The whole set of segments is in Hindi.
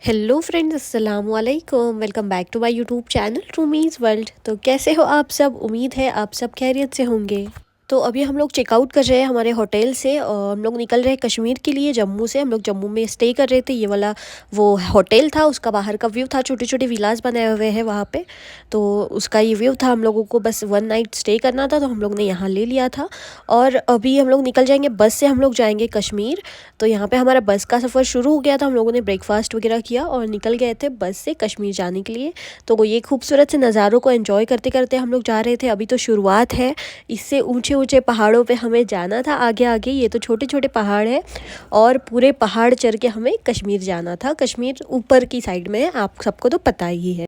हेलो फ्रेंड्स, अस्सलाम वालेकुम। Welcome back to my YouTube channel Rumi's world. तो कैसे हो आप सब? उम्मीद है आप सब खैरियत से होंगे। तो अभी हम लोग चेकआउट कर रहे हैं हमारे होटल से और हम लोग निकल रहे हैं कश्मीर के लिए। जम्मू से हम लोग जम्मू में स्टे कर रहे थे। ये वाला वो होटल था, उसका बाहर का व्यू था, छोटे छोटे विलास बनाए हुए हैं वहाँ पे। तो उसका ये व्यू था। हम लोगों को बस 1 नाइट स्टे करना था, तो हम लोग ने यहाँ ले लिया था। और अभी हम लोग निकल जाएंगे, बस से हम लोग जाएंगे कश्मीर। तो यहाँ पे हमारा बस का सफ़र शुरू हो गया था। हम लोगों ने ब्रेकफास्ट वगैरह किया और निकल गए थे बस से कश्मीर जाने के लिए। तो ये खूबसूरत से नज़ारों को एंजॉय करते करते हम लोग जा रहे थे। अभी तो शुरुआत है, इससे ऊंचे ऊंचे पहाड़ों पे हमें जाना था आगे आगे। ये तो छोटे छोटे पहाड़ है और पूरे पहाड़ चढ़ के हमें कश्मीर जाना था। कश्मीर ऊपर की साइड में है, आप सबको तो पता ही है।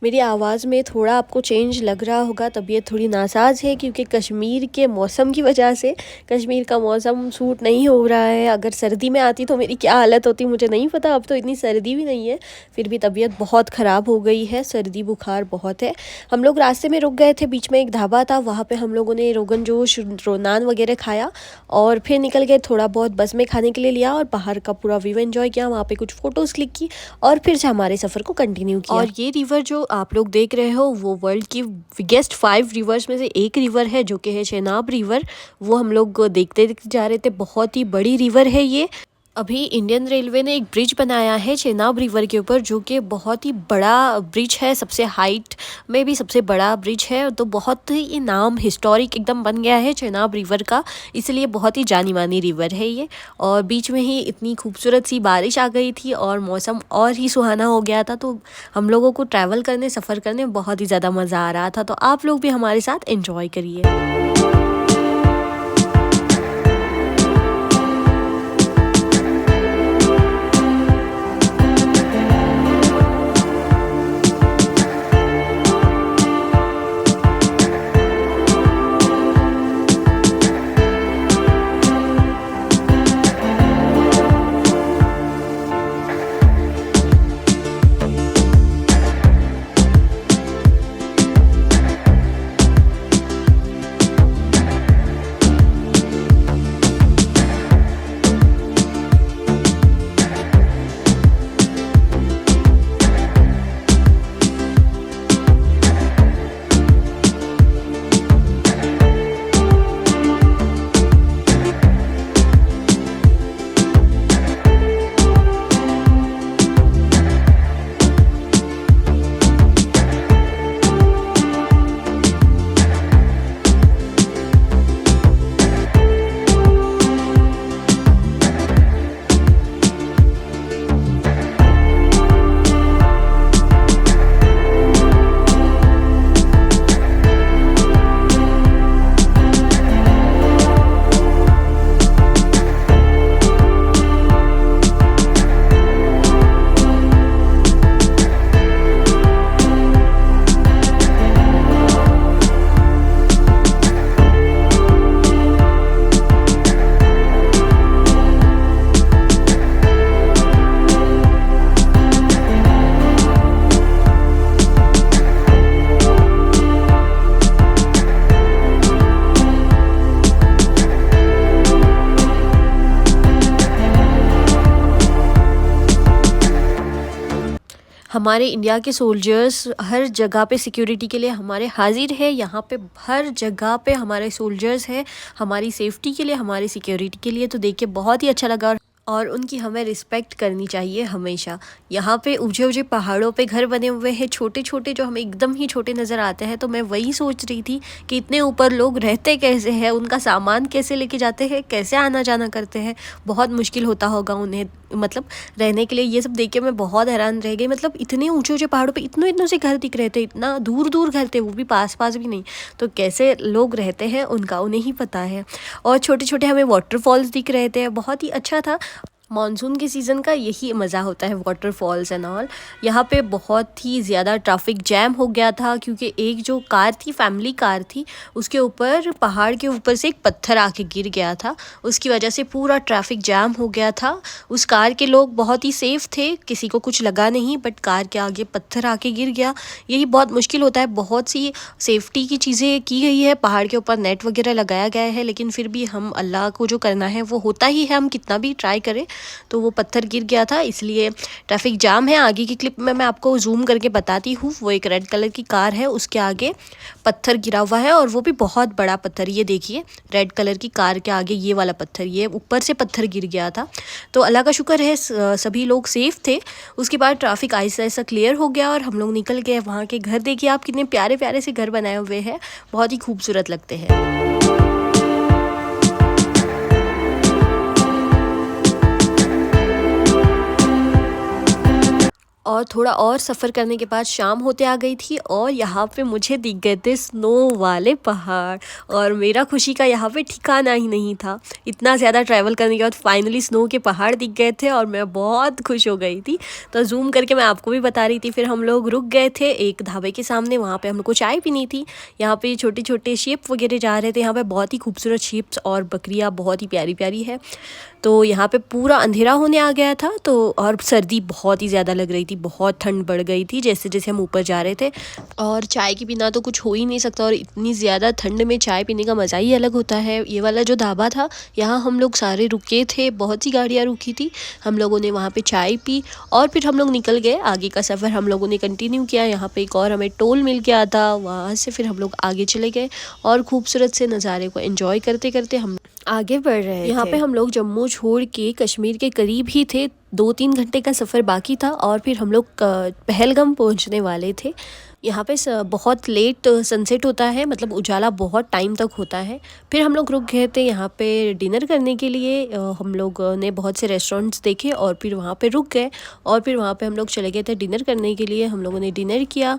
मेरी आवाज़ में थोड़ा आपको चेंज लग रहा होगा, तबीयत थोड़ी नासाज है क्योंकि कश्मीर के मौसम की वजह से कश्मीर का मौसम सूट नहीं हो रहा है। अगर सर्दी में आती तो मेरी क्या हालत होती मुझे नहीं पता। अब तो इतनी सर्दी भी नहीं है, फिर भी तबीयत बहुत ख़राब हो गई है, सर्दी बुखार बहुत है। हम लोग रास्ते में रुक गए थे, बीच में एक ढाबा था, वहाँ पर हम लोगों ने रोगन जोश नान वगैरह खाया और फिर निकल गए। थोड़ा बहुत बस में खाने के लिए लिया और बाहर का पूरा व्यू एंजॉय किया, वहाँ पर कुछ फ़ोटोज़ क्लिक की और फिर से हमारे सफ़र को कंटिन्यू किया। और ये रिवर जो आप लोग देख रहे हो वो वर्ल्ड की बिगेस्ट 5 रिवर्स में से एक रिवर है, जो कि है चेनाब रिवर। वो हम लोग देखते जा रहे थे, बहुत ही बड़ी रिवर है ये। अभी इंडियन रेलवे ने एक ब्रिज बनाया है चेनाब रिवर के ऊपर, जो कि बहुत ही बड़ा ब्रिज है, सबसे हाइट में भी सबसे बड़ा ब्रिज है। तो बहुत ही नाम हिस्टोरिक एकदम बन गया है चेनाब रिवर का, इसलिए बहुत ही जानी मानी रिवर है ये। और बीच में ही इतनी खूबसूरत सी बारिश आ गई थी और मौसम और ही सुहाना हो गया था। तो हम लोगों को ट्रैवल करने, सफ़र करने बहुत ही ज़्यादा मज़ा आ रहा था। तो आप लोग भी हमारे साथ एंजॉय करिए। हमारे इंडिया के सोल्जर्स हर जगह पे सिक्योरिटी के लिए हमारे हाजिर है। यहाँ पे हर जगह पे हमारे सोल्जर्स हैं, हमारी सेफ्टी के लिए, हमारी सिक्योरिटी के लिए। तो देख के बहुत ही अच्छा लगा और उनकी हमें रिस्पेक्ट करनी चाहिए हमेशा। यहाँ पे ऊंचे ऊंचे पहाड़ों पे घर बने हुए हैं, छोटे छोटे, जो हमें एकदम ही छोटे नज़र आते हैं। तो मैं वही सोच रही थी कि इतने ऊपर लोग रहते कैसे हैं, उनका सामान कैसे लेके जाते हैं, कैसे आना जाना करते हैं। बहुत मुश्किल होता होगा उन्हें, मतलब रहने के लिए। ये सब देख के मैं बहुत हैरान रह गई। मतलब इतने ऊंचे ऊंचे पहाड़ों पे इतने इतने से घर दिख रहे थे, इतना दूर दूर घर थे, वो भी पास पास भी नहीं। तो कैसे लोग रहते हैं उनका उन्हें ही पता है। और छोटे छोटे हमें वाटरफॉल्स दिख रहे थे, बहुत ही अच्छा था। मानसून के सीज़न का यही मज़ा होता है, वाटरफॉल्स एंड ऑल। यहाँ पे बहुत ही ज़्यादा ट्रैफिक जैम हो गया था क्योंकि एक जो कार थी, फैमिली कार थी, उसके ऊपर पहाड़ के ऊपर से एक पत्थर आके गिर गया था। उसकी वजह से पूरा ट्रैफिक जैम हो गया था। उस कार के लोग बहुत ही सेफ़ थे, किसी को कुछ लगा नहीं, बट कार के आगे पत्थर आके गिर गया। यही बहुत मुश्किल होता है। बहुत सी सेफ्टी की चीज़ें की गई है, पहाड़ के ऊपर नेट वगैरह लगाया गया है, लेकिन फिर भी हम, अल्लाह को जो करना है वो होता ही है, हम कितना भी ट्राई करें तो वो पत्थर गिर गया था, इसलिए ट्रैफिक जाम है। आगे की क्लिप में मैं आपको जूम करके बताती हूँ। वो एक रेड कलर की कार है, उसके आगे पत्थर गिरा हुआ है और वो भी बहुत बड़ा पत्थर। ये देखिए, रेड कलर की कार के आगे ये वाला पत्थर, ये ऊपर से पत्थर गिर गया था। तो अल्लाह का शुक्र है सभी लोग सेफ थे। उसके बाद ट्रैफिक ऐसा ऐसा क्लियर हो गया और हम लोग निकल गए। वहाँ के घर देखिए आप, कितने प्यारे प्यारे से घर बनाए हुए हैं, बहुत ही खूबसूरत लगते हैं। और थोड़ा और सफ़र करने के बाद शाम होते आ गई थी और यहाँ पे मुझे दिख गए थे स्नो वाले पहाड़, और मेरा खुशी का यहाँ पे ठिकाना ही नहीं था। इतना ज़्यादा ट्रैवल करने के बाद फाइनली स्नो के पहाड़ दिख गए थे और मैं बहुत खुश हो गई थी। तो जूम करके मैं आपको भी बता रही थी। फिर हम लोग रुक गए थे एक ढाबे के सामने, वहाँ पर हम लोग को चाय पीनी थी। यहाँ पर छोटे छोटे शेप वगैरह जा रहे थे। यहाँ पर बहुत ही खूबसूरत शेप्स और बकरियाँ बहुत ही प्यारी प्यारी है। तो यहाँ पे पूरा अंधेरा होने आ गया था, तो और सर्दी बहुत ही ज़्यादा लग रही थी, बहुत ठंड बढ़ गई थी जैसे जैसे हम ऊपर जा रहे थे। और चाय के बिना तो कुछ हो ही नहीं सकता, और इतनी ज़्यादा ठंड में चाय पीने का मज़ा ही अलग होता है। ये वाला जो ढाबा था, यहाँ हम लोग सारे रुके थे, बहुत सी गाड़ियाँ रुकी थी। हम लोगों ने वहाँ पे चाय पी और फिर हम लोग निकल गए। आगे का सफ़र हम लोगों ने कंटिन्यू किया। यहाँ पे एक और हमें टोल मिल गया था, वहाँ से फिर हम लोग आगे चले गए और खूबसूरत से नज़ारे को एंजॉय करते करते हम आगे बढ़ रहे थे। यहाँ पे हम लोग जम्मू छोड़ के कश्मीर के करीब ही थे। 2-3 घंटे का सफ़र बाकी था और फिर हम लोग पहलगाम पहुँचने वाले थे। यहाँ पे बहुत लेट सनसेट होता है, मतलब उजाला बहुत टाइम तक होता है। फिर हम लोग रुक गए थे यहाँ पे डिनर करने के लिए। हम लोग ने बहुत से रेस्टोरेंट्स देखे और फिर वहाँ पे रुक गए और फिर वहाँ पे हम लोग चले गए थे डिनर करने के लिए। हम लोगों ने डिनर किया।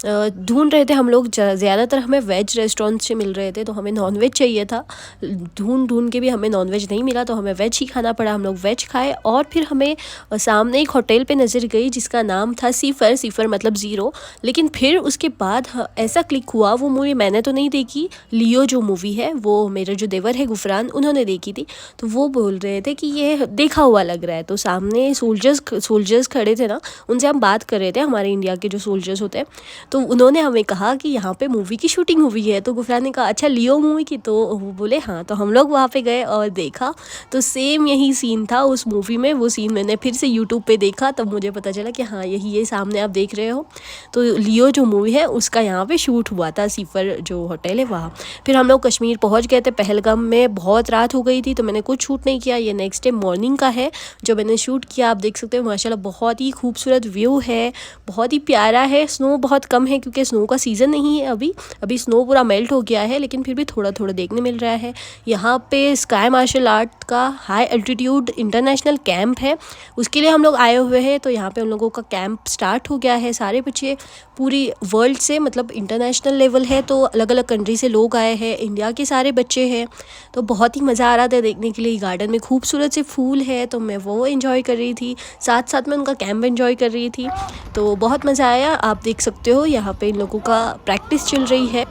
ढूंढ रहे थे हम लोग, ज़्यादातर हमें वेज रेस्टोरेंट्स से मिल रहे थे, तो हमें नॉनवेज चाहिए था। ढूंढ के भी हमें नॉनवेज नहीं मिला, तो हमें वेज ही खाना पड़ा। हम लोग वेज खाए और फिर हमें सामने एक होटल पे नज़र गई जिसका नाम था सिफर मतलब ज़ीरो। लेकिन फिर उसके बाद ऐसा क्लिक हुआ, वो मूवी मैंने तो नहीं देखी, लियो जो मूवी है वो मेरा जो देवर है गुफरान, उन्होंने देखी थी। तो वो बोल रहे थे कि ये देखा हुआ लग रहा है। तो सामने सोल्जर्स खड़े थे ना, उनसे हम बात कर रहे थे, हमारे इंडिया के जो सोल्जर्स होते हैं। तो उन्होंने हमें कहा कि यहाँ पे मूवी की शूटिंग हुई है। तो गुफरान ने कहा अच्छा लियो मूवी की, तो वो बोले हाँ। तो हम लोग वहाँ पे गए और देखा, तो सेम यही सीन था उस मूवी में। वो सीन मैंने फिर से यूट्यूब पे देखा, तब मुझे पता चला कि हाँ यही ये सामने आप देख रहे हो। तो लियो जो मूवी है उसका यहाँ पे शूट हुआ था, सिफर जो होटल है वहाँ। फिर हम लोग कश्मीर पहुँच गए थे। पहलगाम में बहुत रात हो गई थी, तो मैंने कुछ शूट नहीं किया। ये नेक्स्ट डे मॉर्निंग का है जो मैंने शूट किया। आप देख सकते हो माशाल्लाह बहुत ही खूबसूरत व्यू है, बहुत ही प्यारा है। स्नो बहुत कम है क्योंकि स्नो का सीज़न नहीं है अभी स्नो पूरा मेल्ट हो गया है, लेकिन फिर भी थोड़ा थोड़ा देखने मिल रहा है। यहाँ पे स्काई मार्शल आर्ट का हाई एल्टीट्यूड इंटरनेशनल कैंप है, उसके लिए हम लोग आए हुए हैं। तो यहाँ पे हम लोगों का कैंप स्टार्ट हो गया है। सारे बच्चे पूरी वर्ल्ड से, मतलब इंटरनेशनल लेवल है, तो अलग अलग कंट्री से लोग आए हैं, इंडिया के सारे बच्चे हैं। तो बहुत ही मज़ा आ रहा था देखने के लिए। गार्डन में खूबसूरत से फूल है, तो मैं वो एंजॉय कर रही थी, साथ साथ में उनका कैंप एंजॉय कर रही थी। तो बहुत मज़ा आया। आप देख सकते हो यहाँ पे इन लोगों का प्रैक्टिस चल रही है।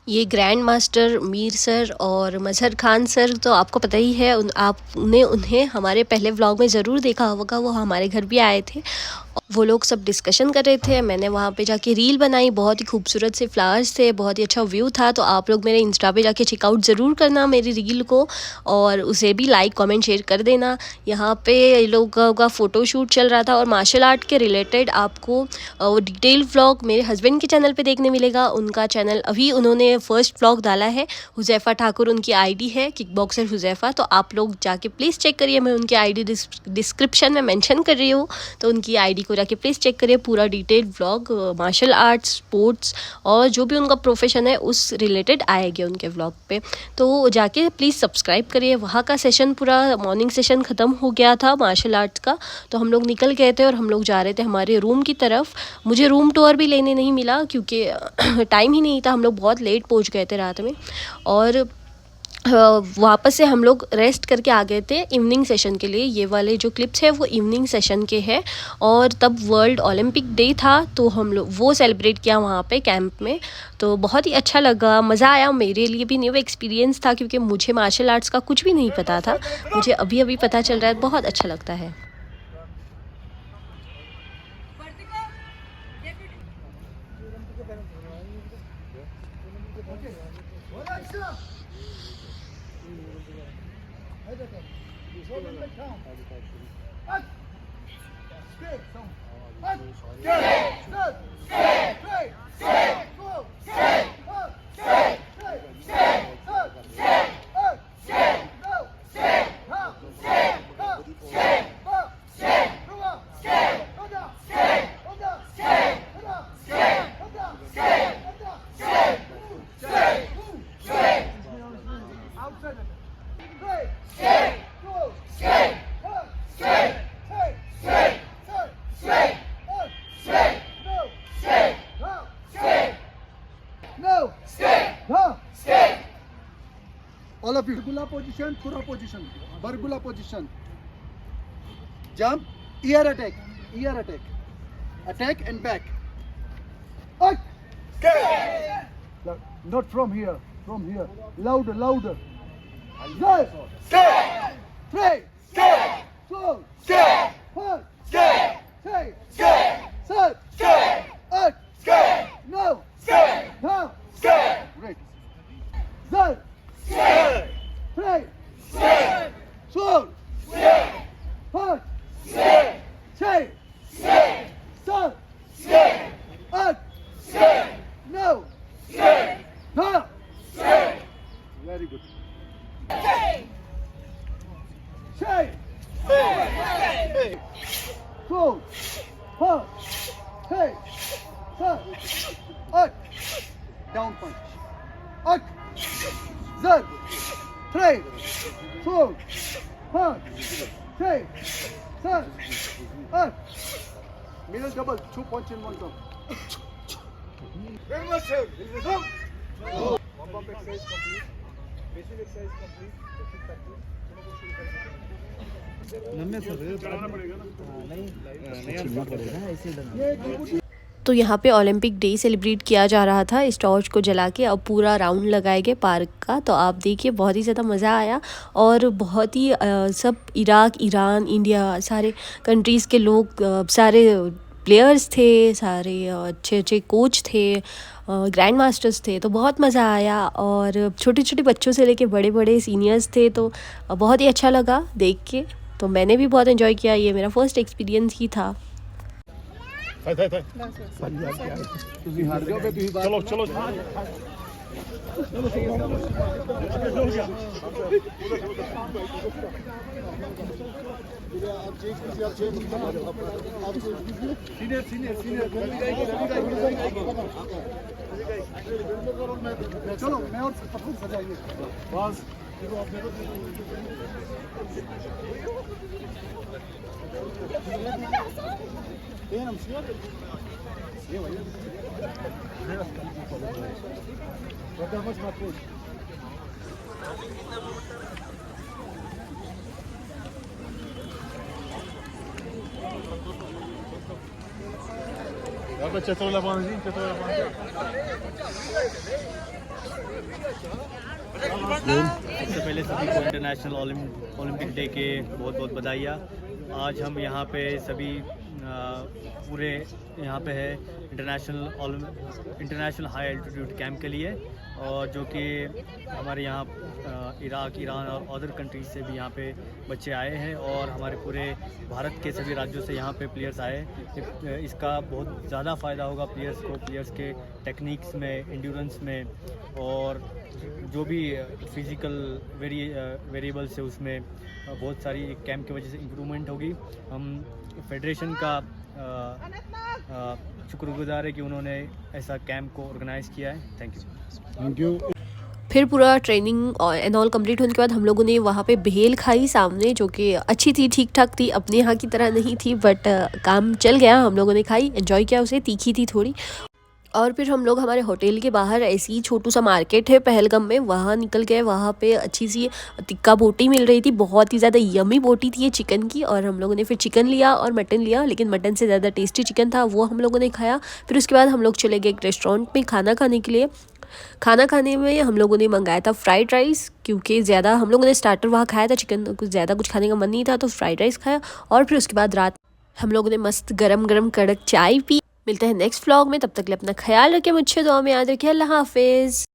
ये ग्रैंड मास्टर मीर सर और मजहर खान सर तो आपको पता ही है, आपने उन्हें हमारे पहले व्लॉग में ज़रूर देखा होगा। वो हमारे घर भी आए थे, वो लोग सब डिस्कशन कर रहे थे। मैंने वहाँ पे जाके रील बनाई, बहुत ही खूबसूरत से फ्लावर्स थे, बहुत ही अच्छा व्यू था। तो आप लोग मेरे इंस्टा पे जाके चेकआउट ज़रूर करना मेरी रील को, और उसे भी लाइक कमेंट शेयर कर देना। यहाँ पे लोगों का फ़ोटोशूट चल रहा था और मार्शल आर्ट के रिलेटेड आपको डिटेल व्लॉग मेरे हस्बैंड के चैनल पे देखने मिलेगा। उनका चैनल अभी उन्होंने फर्स्ट व्लॉग डाला है, हुज़ैफ़ा ठाकुर उनकी आईडी है, किक बॉक्सर हुज़ैफ़ा। तो आप लोग जाके प्लीज़ चेक करिए, मैं उनकी आईडी डिस्क्रिप्शन में मेंशन कर रही हूँ, तो उनकी आईडी को जाके प्लीज़ चेक करिए। पूरा detail vlog martial arts, sports और जो भी उनका प्रोफेशन है उस रिलेटेड आएगी उनके व्लॉग पे। तो जाके प्लीज़ सब्सक्राइब करिए। वहाँ का सेशन, पूरा मॉर्निंग सेशन ख़त्म हो गया था मार्शल आर्ट्स का, तो हम लोग निकल गए थे और हम लोग जा रहे थे हमारे रूम की तरफ। मुझे रूम टूर भी लेने नहीं मिला क्योंकि टाइम ही नहीं था, हम लोग बहुत लेट पहुँच गए थे रात में। और वापस से हम लोग रेस्ट करके आ गए थे इवनिंग सेशन के लिए। ये वाले जो क्लिप्स है वो इवनिंग सेशन के हैं। और तब वर्ल्ड ओलंपिक डे था तो हम लोग वो सेलिब्रेट किया वहाँ पे कैंप में। तो बहुत ही अच्छा लगा, मज़ा आया। मेरे लिए भी न्यू एक्सपीरियंस था क्योंकि मुझे मार्शल आर्ट्स का कुछ भी नहीं पता था। मुझे अभी अभी पता चल रहा है, बहुत अच्छा लगता है। All of you. Bargula position, Pura position. Bargula position. Jump, ear attack. Attack and back. Up. Not from here. Louder. Yes. Three. Four. Five. Six. Seven. Eight. No. Now. Great. Zero. Three. Four. Five. Six. Seven. Eight. No. Now. Very good. Six. Four. Five. Six. Seven. Eight. Down punch. Eight. Zero. Three. Four. Five. Six. Seven. Eight. Middle double. 2 punch in one go. Very much, sir. Warm-up exercise complete. Basic exercise complete. Basic practice. तो यहाँ पे ओलंपिक डे सेलिब्रेट किया जा रहा था इस टॉर्च को जला के। अब पूरा राउंड लगाए गए पार्क का, तो आप देखिए बहुत ही ज़्यादा मज़ा आया। और बहुत ही सब इराक, ईरान, इंडिया, सारे कंट्रीज़ के लोग, सारे प्लेयर्स थे, सारे अच्छे अच्छे कोच थे, ग्रैंड मास्टर्स थे। तो बहुत मज़ा आया। और छोटे छोटे बच्चों से लेके बड़े बड़े सीनियर्स थे। तो बहुत ही अच्छा लगा देख के। तो मैंने भी बहुत एंजॉय किया। ये मेरा फर्स्ट एक्सपीरियंस ही था। चलो चलो मैं और सजाइए बस। सबसे पहले सभी को इंटरनेशनल ओलंपिक डे के बहुत बहुत बधाइयाँ। आज हम यहाँ पे सभी पूरे यहाँ पे है इंटरनेशनल हाई एल्टीट्यूड कैंप के लिए, और जो कि हमारे यहाँ इराक, ईरान और अदर कंट्रीज से भी यहाँ पे बच्चे आए हैं, और हमारे पूरे भारत के सभी राज्यों से यहाँ पे प्लेयर्स आए। इसका बहुत ज़्यादा फ़ायदा होगा प्लेयर्स को, प्लेयर्स के टेक्निक्स में, एंड्योरेंस में, और जो भी फिज़िकल वेरिएबल्स है उसमें बहुत सारी कैंप की वजह से इम्प्रूवमेंट होगी। हम फेडरेशन का शुक्रगुजार है कि उन्होंने ऐसा कैंप को ऑर्गेनाइज़ किया है। Thank you. फिर पूरा ट्रेनिंग एंड ऑल कंप्लीट होने के बाद हम लोगों ने वहाँ पे भेल खाई सामने, जो कि अच्छी थी, ठीक ठाक थी, अपने यहाँ की तरह नहीं थी, बट काम चल गया। हम लोगों ने खाई, एंजॉय किया उसे, तीखी थी थोड़ी। और फिर हम लोग हमारे होटल के बाहर ऐसी ही छोटू सा मार्केट है पहलगाम में, वहाँ निकल गए। वहाँ पे अच्छी सी टिक्का बोटी मिल रही थी, बहुत ही ज़्यादा यमी बोटी थी ये चिकन की। और हम लोगों ने फिर चिकन लिया और मटन लिया, लेकिन मटन से ज़्यादा टेस्टी चिकन था, वो हम लोगों ने खाया। फिर उसके बाद हम लोग चले गए एक रेस्टोरेंट में खाना खाने के लिए। खाना खाने में हम लोगों ने मंगाया था फ्राइड राइस, क्योंकि ज़्यादा हम लोगों ने स्टार्टर वहाँ खाया था, चिकन कुछ ज़्यादा कुछ खाने का मन नहीं था, तो फ्राइड राइस खाया। और फिर उसके बाद रात हम लोगों ने मस्त गरम गरम कड़क चाय पी। मिलते हैं नेक्स्ट व्लॉग में, तब तक के लिए अपना ख्याल रखें, मुझे दुआ में याद रखिए। अल्लाह हाफिज़।